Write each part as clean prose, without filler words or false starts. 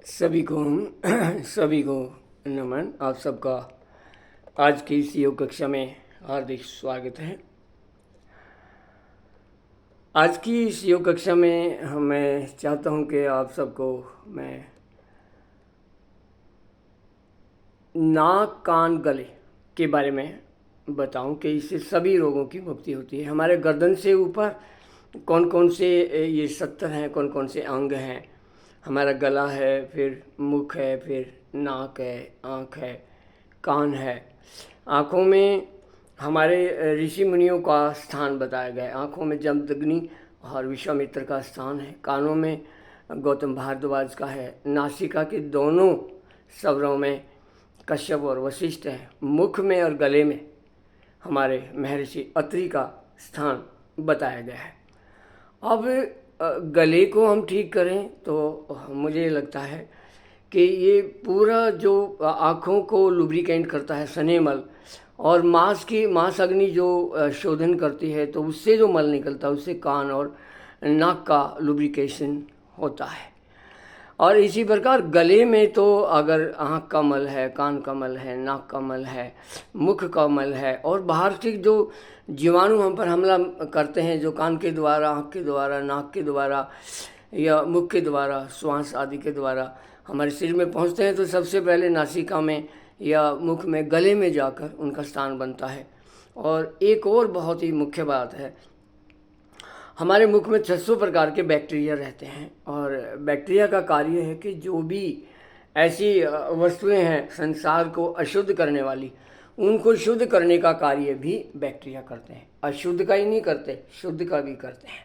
सभी को सभी को नमन। आप सबका आज की इस योग कक्षा में हार्दिक स्वागत है। आज की इस योग कक्षा में मैं चाहता हूं कि आप सबको मैं नाक कान गले के बारे में बताऊं कि इससे सभी रोगों की मुक्ति होती है। हमारे गर्दन से ऊपर कौन कौन से ये 70 हैं, कौन कौन से अंग हैं। हमारा गला है, फिर मुख है, फिर नाक है, आँख है, कान है। आँखों में हमारे ऋषि मुनियों का स्थान बताया गया है। आँखों में जमदग्नि और विश्वामित्र का स्थान है। कानों में गौतम भारद्वाज का है। नासिका के दोनों स्वरों में कश्यप और वशिष्ठ है। मुख में और गले में हमारे महर्षि अत्रि का स्थान बताया गया है। अब गले को हम ठीक करें तो मुझे लगता है कि ये पूरा जो आँखों को लुब्रिकेंट करता है सनेमल, और मांस अग्नि जो शोधन करती है, तो उससे जो मल निकलता है उससे कान और नाक का लुब्रिकेशन होता है। और इसी प्रकार गले में तो अगर आँख का मल है, कान का मल है, नाक का मल है, मुख का मल है, और बाहर से जो जीवाणु हम पर हमला करते हैं, जो कान के द्वारा, आँख के द्वारा, नाक के द्वारा या मुख के द्वारा, श्वास आदि के द्वारा हमारे शरीर में पहुंचते हैं, तो सबसे पहले नासिका में या मुख में, गले में जाकर उनका स्थान बनता है। और एक और बहुत ही मुख्य बात है, हमारे मुख में 600 प्रकार के बैक्टीरिया रहते हैं, और बैक्टीरिया का कार्य है कि जो भी ऐसी वस्तुएं हैं संसार को अशुद्ध करने वाली, उनको शुद्ध करने का कार्य भी बैक्टीरिया करते हैं। अशुद्ध का ही नहीं करते, शुद्ध का भी करते हैं।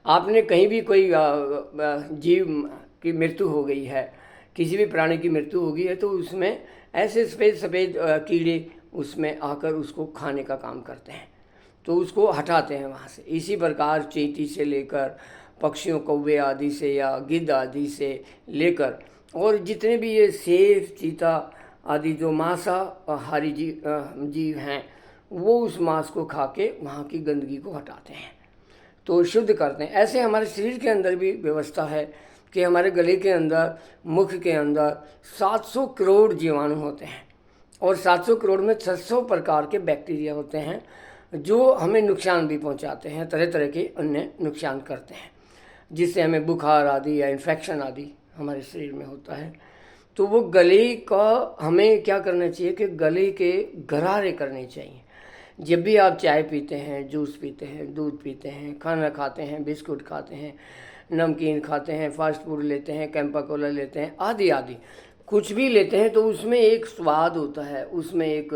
आपने कहीं भी कोई जीव की मृत्यु हो गई है, किसी भी प्राणी की मृत्यु हो गई है, तो उसमें ऐसे सफ़ेद सफ़ेद कीड़े उसमें आकर उसको खाने का काम करते हैं, तो उसको हटाते हैं वहाँ से। इसी प्रकार चींटी से लेकर पक्षियों, कौवे आदि से या गिद्ध आदि से लेकर और जितने भी ये शेर, चीता आदि जो मांसाहारी जीव हैं, वो उस मांस को खा के वहाँ की गंदगी को हटाते हैं, तो शुद्ध करते हैं। ऐसे हमारे शरीर के अंदर भी व्यवस्था है कि हमारे गले के अंदर, मुख के अंदर 700 करोड़ जीवाणु होते हैं, और 700 करोड़ में 600 प्रकार के बैक्टीरिया होते हैं जो हमें नुकसान भी पहुंचाते हैं, तरह तरह के अन्य नुकसान करते हैं, जिससे हमें बुखार आदि या इन्फेक्शन आदि हमारे शरीर में होता है। तो वो गले का हमें क्या करना चाहिए कि गले के गरारे करने चाहिए। जब भी आप चाय पीते हैं, जूस पीते हैं, दूध पीते हैं, खाना खाते हैं, बिस्कुट खाते हैं, नमकीन खाते हैं, फास्ट फूड लेते हैं, कैंपा कोला लेते हैं, आदि आदि कुछ भी लेते हैं, तो उसमें एक स्वाद होता है, उसमें एक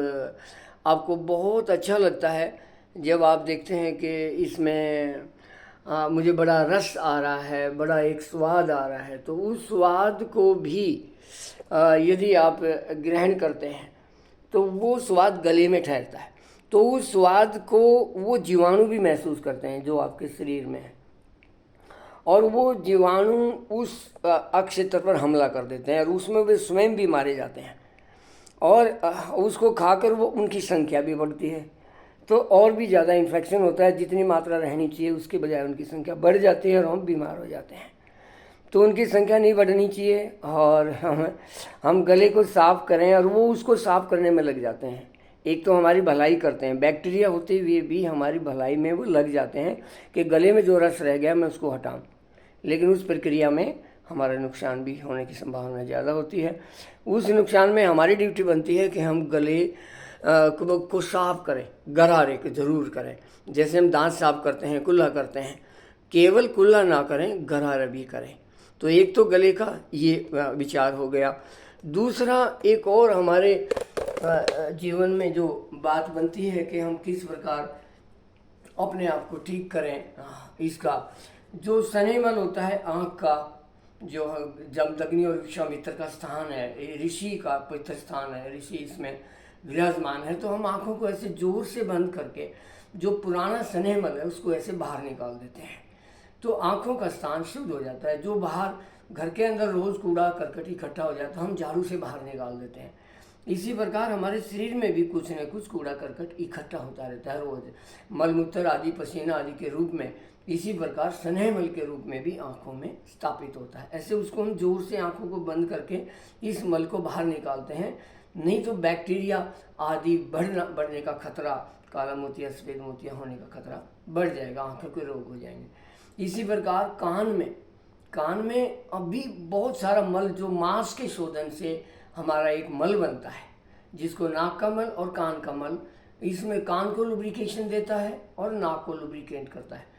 आपको बहुत अच्छा लगता है जब आप देखते हैं कि इसमें मुझे बड़ा रस आ रहा है, बड़ा एक स्वाद आ रहा है। तो उस स्वाद को भी यदि आप ग्रहण करते हैं तो वो स्वाद गले में ठहरता है, तो उस स्वाद को वो जीवाणु भी महसूस करते हैं जो आपके शरीर में है, और वो जीवाणु उस अक्षेत्र पर हमला कर देते हैं, और उसमें वे स्वयं भी मारे जाते हैं, और उसको खाकर वो उनकी संख्या भी बढ़ती है, तो और भी ज़्यादा इन्फेक्शन होता है। जितनी मात्रा रहनी चाहिए उसके बजाय उनकी संख्या बढ़ जाती है और हम बीमार हो जाते हैं। तो उनकी संख्या नहीं बढ़नी चाहिए, और हम गले को साफ़ करें, और वो उसको साफ़ करने में लग जाते हैं। एक तो हमारी भलाई करते हैं, बैक्टीरिया होते हुए भी हमारी भलाई में वो लग जाते हैं कि गले में जो रस रह गया मैं उसको हटाऊं, लेकिन उस प्रक्रिया में हमारा नुकसान भी होने की संभावना ज़्यादा होती है। उस नुकसान में हमारी ड्यूटी बनती है कि हम गले को साफ करें, गरारे के ज़रूर करें। जैसे हम दांत साफ करते हैं, कुल्ला करते हैं, केवल कुल्ला ना करें, गरारा भी करें। तो एक तो गले का ये विचार हो गया। दूसरा, एक और हमारे जीवन में जो बात बनती है कि हम किस प्रकार अपने आप को ठीक करें। इसका जो सनेमल होता है, आँख का जो जमदग्नि और विश्वामित्र का स्थान है, ऋषि का पवित्र स्थान है, ऋषि इसमें विराजमान है, तो हम आँखों को ऐसे जोर से बंद करके जो पुराना सनेमल है उसको ऐसे बाहर निकाल देते हैं, तो आँखों का स्थान शुद्ध हो जाता है। जो बाहर घर के अंदर रोज़ कूड़ा करकट इकट्ठा हो जाता है, हम झाड़ू से बाहर निकाल देते हैं। इसी प्रकार हमारे शरीर में भी कुछ न कुछ कूड़ा करकट इकट्ठा होता रहता है रोज़, मलमूत्र आदि, पसीना आदि के रूप में, इसी प्रकार स्नेह मल के रूप में भी आँखों में स्थापित होता है। ऐसे उसको हम जोर से आँखों को बंद करके इस मल को बाहर निकालते हैं, नहीं तो बैक्टीरिया आदि बढ़ने का खतरा, काला मोतिया सफ़ेद मोतिया होने का खतरा बढ़ जाएगा, आँखों के रोग हो जाएंगे। इसी प्रकार कान में अभी बहुत सारा मल जो मांस के शोधन से हमारा एक मल बनता है, जिसको नाक का मल और कान का मल, इसमें कान को लुब्रिकेशन देता है और नाक को लुब्रिकेट करता है।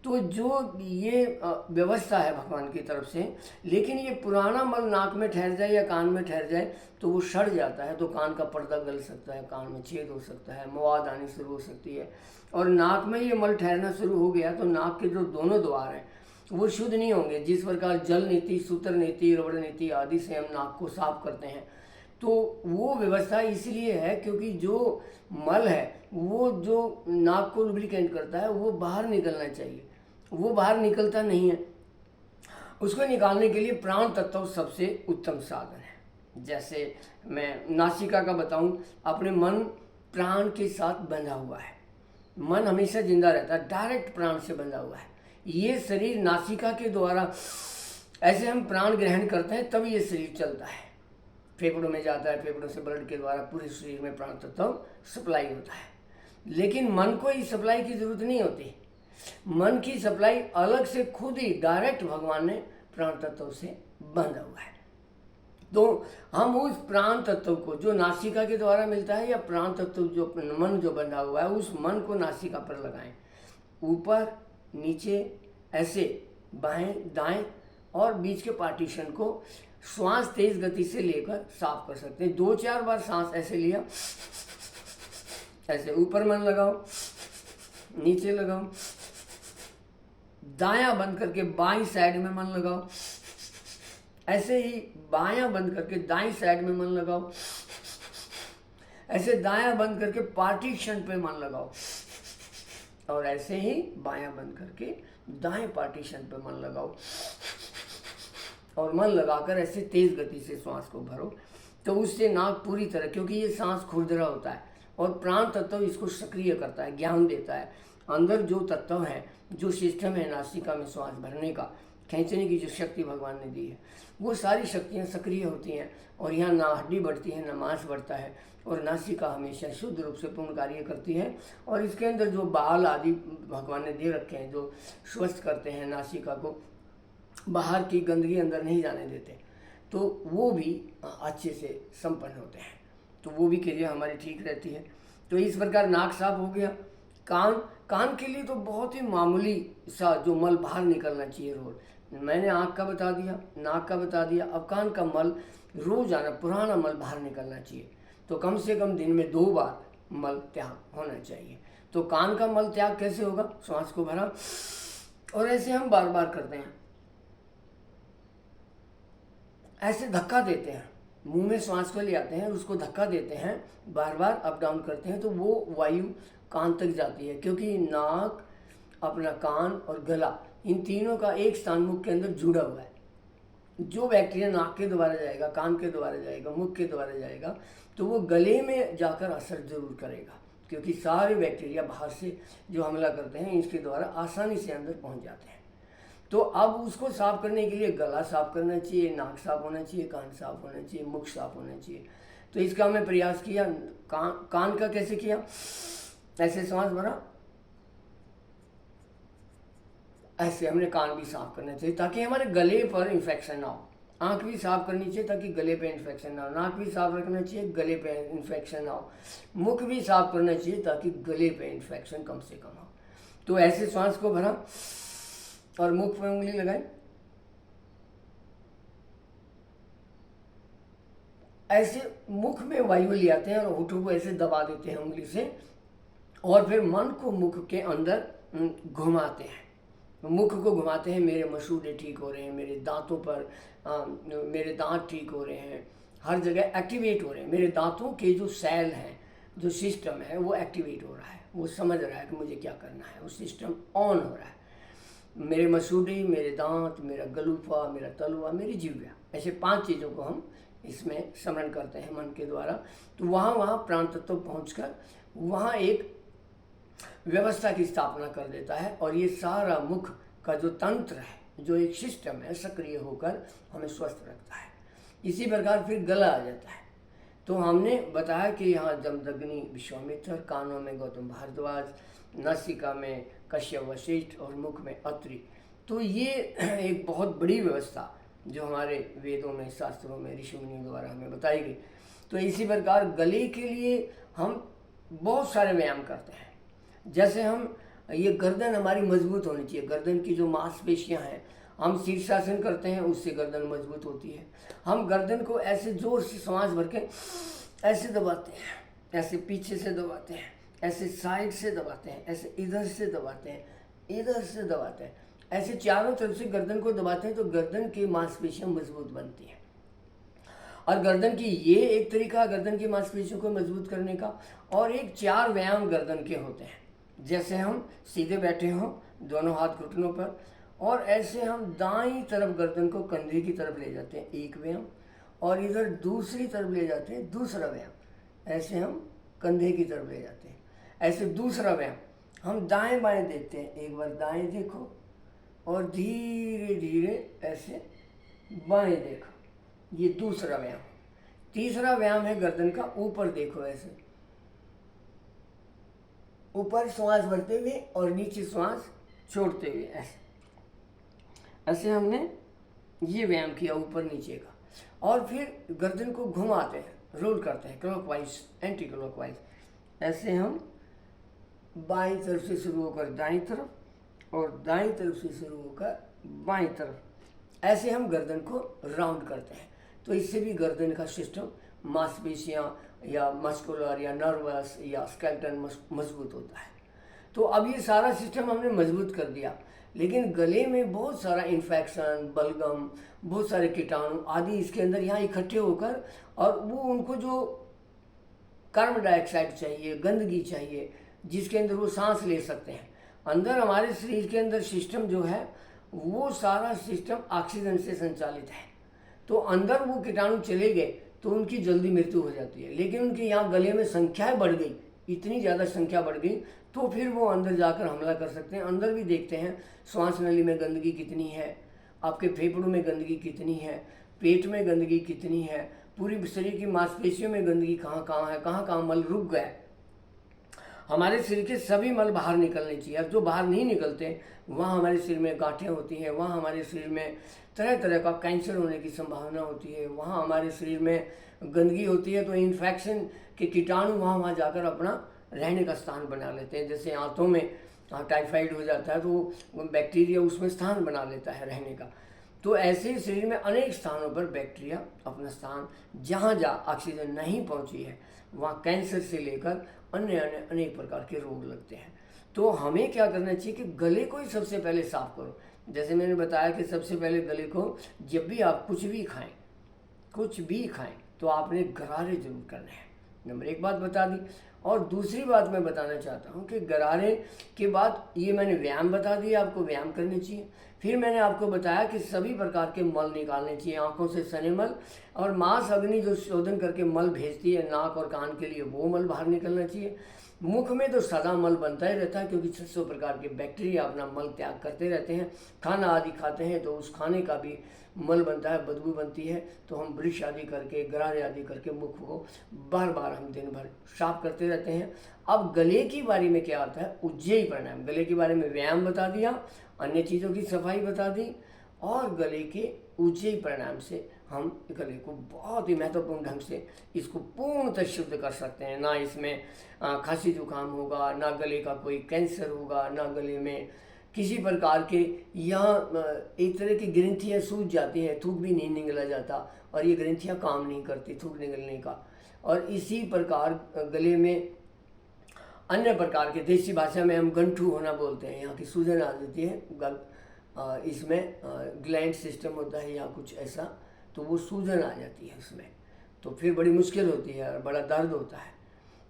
तो जो ये व्यवस्था है भगवान की तरफ से, लेकिन ये पुराना मल नाक में ठहर जाए या कान में ठहर जाए तो वो सड़ जाता है, तो कान का पर्दा गल सकता है, कान में छेद हो सकता है, मवाद आनी शुरू हो सकती है। और नाक में ये मल ठहरना शुरू हो गया तो नाक के जो दोनों द्वार हैं वो शुद्ध नहीं होंगे। जिस प्रकार जल नीति, सूत्र नीति, रबड़ नीति आदि से हम नाक को साफ करते हैं, तो वो व्यवस्था इसलिए है क्योंकि जो मल है वो जो नाक को लुब्रिकेट करता है वो बाहर निकलना चाहिए, वो बाहर निकलता नहीं है। उसको निकालने के लिए प्राण तत्व सबसे उत्तम साधन है। जैसे मैं नासिका का बताऊं, अपने मन प्राण के साथ बंधा हुआ है, मन हमेशा जिंदा रहता है, डायरेक्ट प्राण से बंधा हुआ है। ये शरीर नासिका के द्वारा ऐसे हम प्राण ग्रहण करते हैं तब ये शरीर चलता है, फेफड़ों में जाता है, फेफड़ों से ब्लड के द्वारा पूरे शरीर में प्राण तत्व सप्लाई होता है। लेकिन मन को इस सप्लाई की जरूरत नहीं होती, मन की सप्लाई अलग से खुद ही डायरेक्ट भगवान ने प्राण तत्व से बांधा हुआ है। तो हम उस प्राण तत्व को जो नासिका के द्वारा मिलता है, या प्राण तत्व जो मन जो बंधा हुआ है, उस मन को नासिका पर लगाएं, ऊपर नीचे ऐसे बाएं दाएं और बीच के पार्टीशन को श्वास तेज गति से लेकर साफ कर सकते हैं। 2-4 बार सांस ऐसे लिया, ऐसे ऊपर मन लगाओ, नीचे लगाओ, दायां बंद करके बाईं साइड में मन लगाओ, ऐसे ही बायां बंद करके दाईं साइड में मन लगाओ, ऐसे दायां बंद करके पार्टीशन पे मन लगाओ, और ऐसे ही बायां बंद करके दाएं पार्टीशन पे मन लगाओ, और मन लगाकर ऐसे तेज गति से श्वास को भरो। तो उससे नाक पूरी तरह, क्योंकि ये सांस खुरदरा होता है और प्राण तत्व इसको सक्रिय करता है, ज्ञान देता है। अंदर जो तत्व है, जो सिस्टम है नासिका में श्वास भरने का, खींचने की जो शक्ति भगवान ने दी है, वो सारी शक्तियाँ सक्रिय होती हैं और यहाँ ना हड्डी बढ़ती है ना मांस बढ़ता है, और नासिका हमेशा शुद्ध रूप से पूर्ण कार्य करती है। और इसके अंदर जो बाल आदि भगवान ने दे रखे हैं जो स्वस्थ करते हैं नासिका को, बाहर की गंदगी अंदर नहीं जाने देते, तो वो भी अच्छे से संपन्न होते हैं, तो वो भी क्रिया हमारी ठीक रहती है। तो इस प्रकार नाक साफ हो गया। कान के लिए तो बहुत ही मामूली सा जो मल बाहर निकलना चाहिए रोज, मैंने आँख का बता दिया, नाक का बता दिया, अब कान का मल रोजाना पुराना मल बाहर निकलना चाहिए। तो कम से कम दिन में 2 बार मल त्याग होना चाहिए। तो कान का मल त्याग कैसे होगा? श्वास को भरा और ऐसे हम बार बार करते हैं, ऐसे धक्का देते हैं, मुंह में श्वास को ले आते हैं, उसको धक्का देते हैं, बार बार अप डाउन करते हैं, तो वो वायु कान तक जाती है। क्योंकि नाक, अपना कान और गला, इन तीनों का एक स्थान मुख के अंदर जुड़ा हुआ है। जो बैक्टीरिया नाक के द्वारा जाएगा, कान के द्वारा जाएगा, मुख के द्वारा जाएगा, तो वो गले में जाकर असर जरूर करेगा, क्योंकि सारे बैक्टीरिया बाहर से जो हमला करते हैं इसके द्वारा आसानी से अंदर पहुंच जाते हैं। तो अब उसको साफ करने के लिए गला साफ करना चाहिए, नाक साफ होना चाहिए, कान साफ होना चाहिए, मुख साफ होना चाहिए। तो इसका हमने प्रयास किया। कान का कैसे किया? ऐसे सांस भरा, ऐसे हमने कान भी साफ करना चाहिए ताकि हमारे गले पर इन्फेक्शन ना हो। आँख भी साफ करनी चाहिए ताकि गले पे इन्फेक्शन ना हो। नाक भी साफ रखना चाहिए, गले पे इन्फेक्शन ना हो। मुख भी साफ करना चाहिए ताकि गले पे इन्फेक्शन कम से कम हो। तो ऐसे सांस को भरा और मुख पे उंगली लगाई, ऐसे मुख में वायु ले आते हैं और होठों को ऐसे दबा देते हैं उंगली से, और फिर मन को मुख के अंदर घुमाते हैं, मुख को घुमाते हैं। मेरे मसूड़े ठीक हो रहे हैं, मेरे दांतों पर मेरे दांत ठीक हो रहे हैं, हर जगह एक्टिवेट हो रहे हैं। मेरे दांतों के जो सेल हैं, जो सिस्टम है, वो एक्टिवेट हो रहा है, वो समझ रहा है कि मुझे क्या करना है, वो सिस्टम ऑन हो रहा है। मेरे मसूड़े, मेरे दांत, मेरा गलूफा, मेरा तलवा, मेरी जिह्वा, ऐसे 5 चीज़ों को हम इसमें स्मरण करते हैं मन के द्वारा। तो वहाँ प्राण तत्व पहुँच कर वहाँ एक व्यवस्था की स्थापना कर देता है और ये सारा मुख का जो तंत्र है, जो एक सिस्टम है, सक्रिय होकर हमें स्वस्थ रखता है। इसी प्रकार फिर गला आ जाता है। तो हमने बताया कि यहाँ जमदग्नि विश्वामित्र, कानों में गौतम भारद्वाज, नासिका में कश्यप वशिष्ठ और मुख में अत्रि। तो ये एक बहुत बड़ी व्यवस्था जो हमारे वेदों में, शास्त्रों में, ऋषि मुनियों द्वारा हमें बताई गई। तो इसी प्रकार गले के लिए हम बहुत सारे व्यायाम करते हैं। जैसे हम ये गर्दन हमारी मजबूत होनी चाहिए, गर्दन की जो मांसपेशियां हैं, हम शीर्षासन करते हैं, उससे गर्दन मजबूत होती है। हम गर्दन को ऐसे जोर से सांस भर के ऐसे दबाते हैं, ऐसे पीछे से दबाते हैं, ऐसे साइड से दबाते हैं, ऐसे इधर से दबाते हैं, इधर से दबाते हैं, ऐसे चारों तरफ से गर्दन को दबाते हैं, तो गर्दन की मांसपेशियां मजबूत बनती हैं। और गर्दन की ये एक तरीका गर्दन की मांसपेशियों को मजबूत करने का। और एक 4 व्यायाम गर्दन के होते हैं। जैसे हम सीधे बैठे हों, दोनों हाथ घुटनों पर, और ऐसे हम दाईं तरफ गर्दन को कंधे की तरफ ले जाते हैं, एक व्यायाम, और इधर दूसरी तरफ ले जाते हैं, दूसरा व्यायाम। ऐसे हम कंधे की तरफ ले जाते हैं, ऐसे दूसरा व्यायाम। हम दाएं बाएं देखते हैं, एक बार दाएं देखो और धीरे धीरे ऐसे बाएं देखो, ये दूसरा व्यायाम। तीसरा व्यायाम है गर्दन का, ऊपर देखो, ऐसे ऊपर श्वास भरते हुए और नीचे श्वास छोड़ते हुए, ऐसे हमने ये व्यायाम किया ऊपर नीचे का। और फिर गर्दन को घुमाते हैं, रोल करते हैं क्लॉकवाइज, एंटी क्लॉकवाइज। ऐसे हम बाईं तरफ से शुरू होकर दाईं तरफ और दाईं तरफ से शुरू होकर बाईं तरफ, ऐसे हम गर्दन को राउंड करते हैं। तो इससे भी गर्दन का सिस्टम, मांसपेशियां या मस्कुलर या नर्वस या स्केलेटन मजबूत होता है। तो अब ये सारा सिस्टम हमने मजबूत कर दिया, लेकिन गले में बहुत सारा इन्फेक्शन, बलगम, बहुत सारे कीटाणु आदि इसके अंदर यहाँ इकट्ठे होकर, और वो उनको जो कार्बन डाइऑक्साइड चाहिए, गंदगी चाहिए, जिसके अंदर वो सांस ले सकते हैं। अंदर हमारे शरीर के अंदर सिस्टम जो है, वो सारा सिस्टम ऑक्सीजन से संचालित है। तो अंदर वो कीटाणु चले गए तो उनकी जल्दी मृत्यु हो जाती है। लेकिन उनके यहाँ गले में संख्याएं बढ़ गई, इतनी ज़्यादा संख्या बढ़ गई, तो फिर वो अंदर जाकर हमला कर सकते हैं। अंदर भी देखते हैं श्वास नली में गंदगी कितनी है, आपके फेफड़ों में गंदगी कितनी है, पेट में गंदगी कितनी है, पूरी शरीर की मांसपेशियों में गंदगी कहाँ कहाँ है, कहाँ कहाँ मल रुक गया। हमारे शरीर के सभी मल बाहर निकलने चाहिए। अब जो बाहर नहीं निकलते, वहाँ हमारे शरीर में गांठें होती हैं, वहाँ हमारे शरीर में तरह तरह का कैंसर होने की संभावना होती है, वहाँ हमारे शरीर में गंदगी होती है, तो इन्फेक्शन के कीटाणु वहाँ जाकर अपना रहने का स्थान बना लेते हैं। जैसे आंतों में टाइफाइड हो जाता है, तो बैक्टीरिया उसमें स्थान बना लेता है रहने का। तो ऐसे ही शरीर में अनेक स्थानों पर बैक्टीरिया अपना स्थान, जहाँ जहाँ ऑक्सीजन नहीं पहुँची है, वहाँ कैंसर से लेकर अन्य अनेक प्रकार के रोग लगते हैं। तो हमें क्या करना चाहिए कि गले को ही सबसे पहले साफ करो। जैसे मैंने बताया कि सबसे पहले गले को, जब भी आप कुछ भी खाएं तो आपने गरारे जरूर करने हैं। नंबर 1 बात बता दी। और दूसरी बात मैं बताना चाहता हूँ कि गरारे के बाद ये मैंने व्यायाम बता दिया, आपको व्यायाम करने चाहिए। फिर मैंने आपको बताया कि सभी प्रकार के मल निकालने चाहिए, आंखों से सने मल, और मांस अग्नि जो शोधन करके मल भेजती है नाक और कान के लिए, वो मल बाहर निकलना चाहिए। मुख में तो सदा मल बनता ही रहता है, क्योंकि 600 प्रकार के बैक्टीरिया अपना मल त्याग करते रहते हैं। खाना आदि खाते हैं तो उस खाने का भी मल बनता है, बदबू बनती है। तो हम ब्रश आदि करके, गरारे आदि करके मुख को बार बार हम दिन भर साफ करते रहते हैं। अब गले की बारी में क्या आता है, उज्जयी प्राणायाम। गले के बारे में व्यायाम बता दिया, अन्य चीज़ों की सफाई बता दी, और गले के उज्जयी प्राणायाम से हम गले को बहुत ही महत्वपूर्ण ढंग से इसको पूर्णतः शुद्ध कर सकते हैं। ना इसमें खांसी जुकाम होगा, ना गले का कोई कैंसर होगा, ना गले में किसी प्रकार के, यहाँ एक तरह की ग्रंथियाँ सूज जाती हैं, थूक भी नहीं निकला जाता, और ये ग्रंथियाँ काम नहीं करती थूक निकलने का। और इसी प्रकार गले में अन्य प्रकार के, देसी भाषा में हम गंठू होना बोलते हैं, यहाँ की सूजन आ जाती है, इसमें ग्लैंड सिस्टम होता है या कुछ ऐसा, तो वो सूजन आ जाती है उसमें, तो फिर बड़ी मुश्किल होती है और बड़ा दर्द होता है,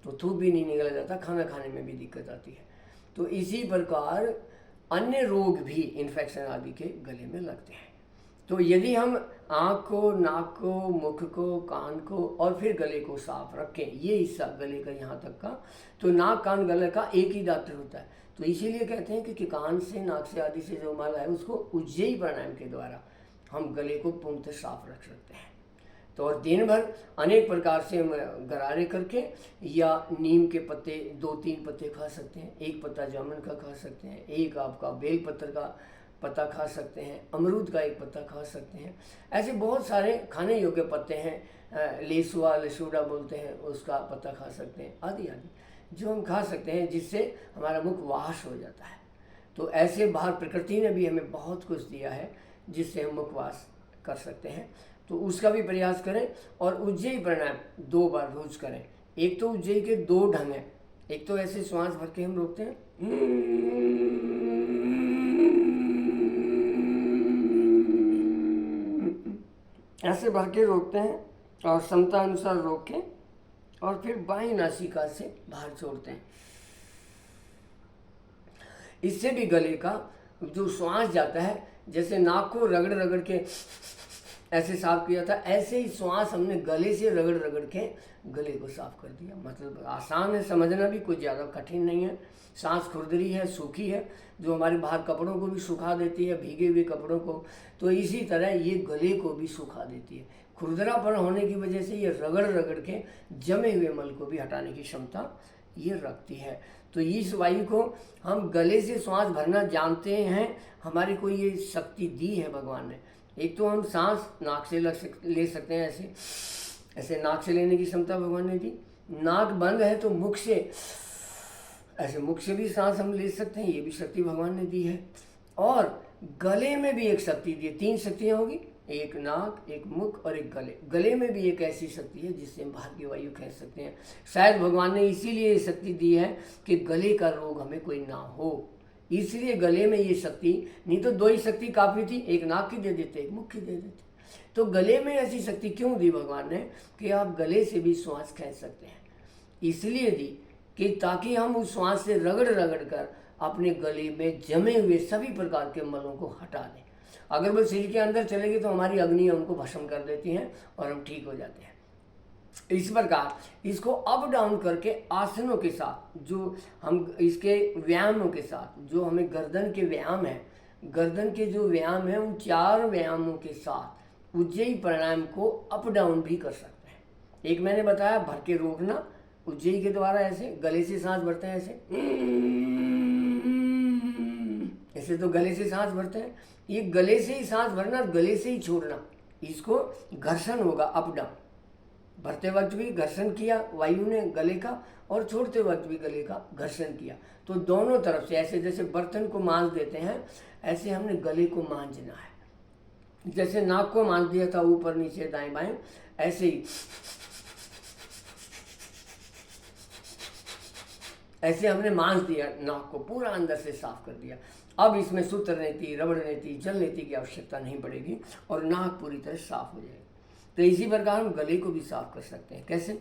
तो थूक भी नहीं निकला जाता, खाना खाने में भी दिक्कत आती है। तो इसी प्रकार अन्य रोग भी इन्फेक्शन आदि के गले में लगते हैं। तो यदि हम आँख को, नाक को, मुख को, कान को और फिर गले को साफ रखें, ये हिस्सा गले का यहाँ तक का, तो नाक, कान, गले का एक ही डॉक्टर होता है। तो इसीलिए कहते हैं कि कान से, नाक से आदि से जो मल है उसको उज्जयी प्राणायाम के द्वारा हम गले को पूर्णतः साफ रख सकते हैं। तो और दिन भर अनेक प्रकार से हम गरारे करके या नीम के पत्ते 2-3 पत्ते खा सकते हैं, एक पत्ता जामुन का खा सकते हैं, एक आपका बेल पत्र का पत्ता खा सकते हैं, अमरूद का एक पत्ता खा सकते हैं। ऐसे बहुत सारे खाने योग्य पत्ते हैं, लेसुआ, लसूड़ा बोलते हैं, उसका पत्ता खा सकते हैं, आदि आदि जो हम खा सकते हैं जिससे हमारा मुख वाश हो जाता है। तो ऐसे बाहर प्रकृति ने भी हमें बहुत कुछ दिया है जिससे हम मुखवास कर सकते हैं। तो उसका भी प्रयास करें और उज्जयी प्राणायाम 2 बार रोज करें। एक तो उज्जयी के 2 ढंग हैं, एक तो ऐसे श्वास भर के हम रोकते हैं, ऐसे भर के रोकते हैं और क्षमता अनुसार रोक के और फिर बाईं नासिका से बाहर छोड़ते हैं। इससे भी गले का जो श्वास जाता है, जैसे नाक को रगड़ रगड़ के ऐसे साफ किया था, ऐसे ही श्वास हमने गले से रगड़ रगड़ के गले को साफ कर दिया। मतलब आसान है, समझना भी कुछ ज़्यादा कठिन नहीं है। सांस खुरदरी है, सूखी है, जो हमारे बाहर कपड़ों को भी सुखा देती है, भीगे हुए कपड़ों को, तो इसी तरह ये गले को भी सुखा देती है। खुरदरापन होने की वजह से ये रगड़ रगड़ के जमे हुए मल को भी हटाने की क्षमता ये रखती है। तो इस वायु को हम गले से श्वास भरना जानते हैं, हमारी कोई ये शक्ति दी है भगवान ने। एक तो हम सांस नाक से ले सकते हैं, ऐसे ऐसे नाक से लेने की क्षमता भगवान ने दी। नाक बंद है तो मुख से, ऐसे मुख से भी सांस हम ले सकते हैं, ये भी शक्ति भगवान ने दी है। और गले में भी एक शक्ति दी है, 3 शक्तियाँ होगी, एक नाक, एक मुख और एक गले। गले में भी एक ऐसी शक्ति है जिससे हम बाहर की वायु खींच सकते हैं। शायद भगवान ने इसीलिए ये शक्ति दी है कि गले का रोग हमें कोई ना हो, इसलिए गले में ये शक्ति, नहीं तो 2 ही शक्ति काफ़ी थी, एक नाक की दे देते, एक मुख की दे देते। तो गले में ऐसी शक्ति क्यों दी भगवान ने कि आप गले से भी श्वास खींच सकते हैं? इसलिए दी कि ताकि हम उस श्वास से रगड़ रगड़ कर अपने गले में जमे हुए सभी प्रकार के मलों को हटा दें। अगर वो शरीर के अंदर चलेगी तो हमारी अग्नि उनको भस्म कर देती हैं और हम ठीक हो जाते हैं। इस प्रकार इसको अप डाउन करके आसनों के साथ, जो हम इसके व्यायामों के साथ, जो हमें गर्दन के व्यायाम है, गर्दन के जो व्यायाम है, उन 4 व्यायामों के साथ उज्जयी प्राणायाम को अप डाउन भी कर सकते हैं। एक मैंने बताया भर के रोकना उज्जयी के द्वारा, ऐसे गले से सांस भरते हैं, ऐसे तो गले से सांस भरते हैं। ये गले से ही सांस भरना, गले से ही छोड़ना, इसको घर्षण होगा अप डाउन। भरते वक्त भी घर्षण किया वायु ने गले का, और छोड़ते वक्त भी गले का घर्षण किया। तो दोनों तरफ से, ऐसे जैसे बर्तन को मांज देते हैं, ऐसे हमने गले को मांजना है। जैसे नाक को मांज दिया था ऊपर नीचे दाएं बाएं, ऐसे ही ऐसे हमने मांज दिया, नाक को पूरा अंदर से साफ कर दिया। अब इसमें सूत्र नीति, रबड़ नीति, जल नीति की आवश्यकता नहीं पड़ेगी और नाक पूरी तरह साफ हो जाएगी। तो इसी प्रकार हम गले को भी साफ कर सकते हैं। कैसे?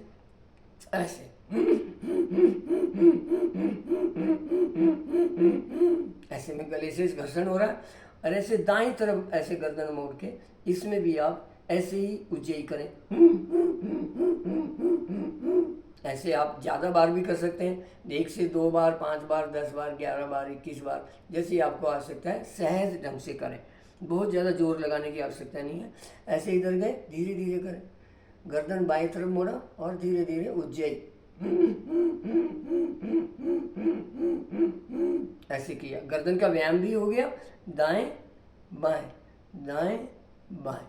ऐसे ऐसे में गले से घर्षण हो रहा है, और ऐसे दाईं तरफ ऐसे गर्दन मोड़ के इसमें भी आप ऐसे ही उज्जयी करें। ऐसे आप ज़्यादा बार भी कर सकते हैं, 1 से 2 बार, 5 बार, 10 बार, 11 बार, 21 बार, जैसे आपको आवश्यकता है। सहज ढंग से करें, बहुत ज़्यादा जोर लगाने की आवश्यकता नहीं है। ऐसे इधर गए, धीरे धीरे करें, गर्दन बाएं तरफ मोड़ा और धीरे धीरे उज्जयी ऐसे किया। गर्दन का व्यायाम भी हो गया, दाएं बाएं, दाएं बाएं,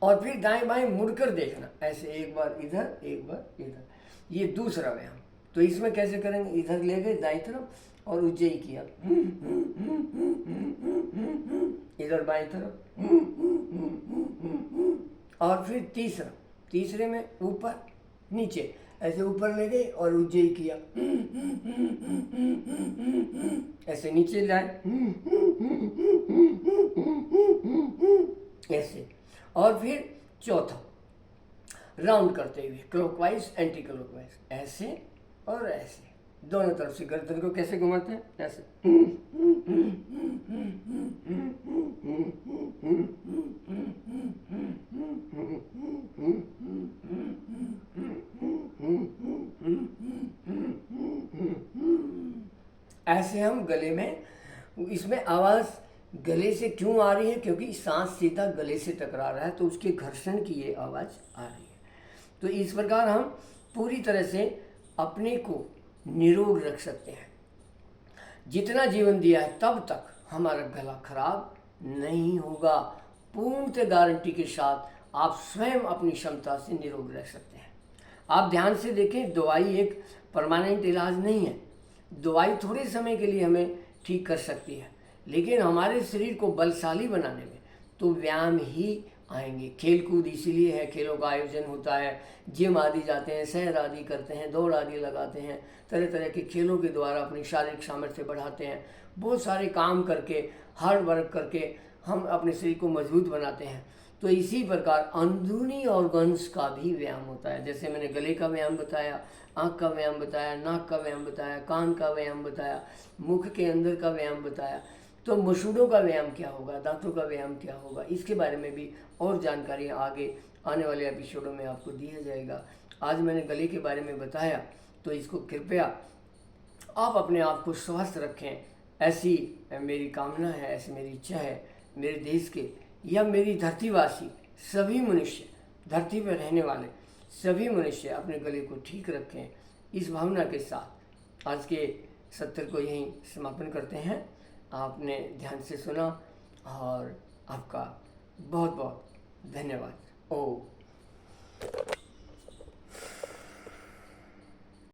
और फिर दाएं बाएं मुड़कर देखना, ऐसे एक बार इधर, एक बार इधर। ये दूसरा व्यायाम। तो इसमें कैसे करेंगे? इधर ले गए दाईं तरफ और उज्जयी किया, इधर बाईं तरफ, और फिर तीसरे में ऊपर नीचे, ऐसे ऊपर ले गए और उज्जयी किया, ऐसे नीचे लाए, ऐसे, और फिर चौथा राउंड करते हुए क्लॉकवाइज एंटी क्लॉकवाइज, ऐसे और ऐसे, दोनों तरफ से गर्दन को कैसे घुमाते हैं, ऐसे। ऐसे हम गले में, इसमें आवाज़ गले से क्यों आ रही है, क्योंकि सांस सीधा गले से टकरा रहा है, तो उसके घर्षण की ये आवाज़ आ रही है। तो इस प्रकार हम पूरी तरह से अपने को निरोग रख सकते हैं। जितना जीवन दिया है तब तक हमारा गला खराब नहीं होगा। पूर्णतः गारंटी के साथ आप स्वयं अपनी क्षमता से निरोग रह सकते हैं। आप ध्यान से देखें, दवाई एक परमानेंट इलाज नहीं है। दवाई थोड़े समय के लिए हमें ठीक कर सकती है, लेकिन हमारे शरीर को बलशाली बनाने में तो व्यायाम ही आएंगे। खेल कूद इसीलिए है, खेलों का आयोजन होता है, जिम आदि जाते हैं, सैर आदि करते हैं, दौड़ आदि लगाते हैं, तरह तरह के खेलों के द्वारा अपनी शारीरिक सामर्थ्य बढ़ाते हैं। बहुत सारे काम करके, हार्ड वर्क करके हम अपने शरीर को मजबूत बनाते हैं। तो इसी प्रकार अंदरूनी ऑर्गन्स का भी व्यायाम होता है। जैसे मैंने गले का व्यायाम बताया, आँख का व्यायाम बताया, नाक का व्यायाम बताया, कान का व्यायाम बताया, मुख के अंदर का व्यायाम बताया। तो मसूड़ों का व्यायाम क्या होगा, दांतों का व्यायाम क्या होगा, इसके बारे में भी और जानकारी आगे आने वाले एपिसोडों में आपको दिया जाएगा। आज मैंने गले के बारे में बताया, तो इसको कृपया आप अपने आप को स्वस्थ रखें, ऐसी मेरी कामना है, ऐसी मेरी इच्छा है। मेरे देश के या मेरी धरतीवासी सभी मनुष्य, धरती पर रहने वाले सभी मनुष्य अपने गले को ठीक रखें। इस भावना के साथ आज के सत्र को यहीं समापन करते हैं। आपने ध्यान से सुना और आपका बहुत बहुत धन्यवाद। ओम।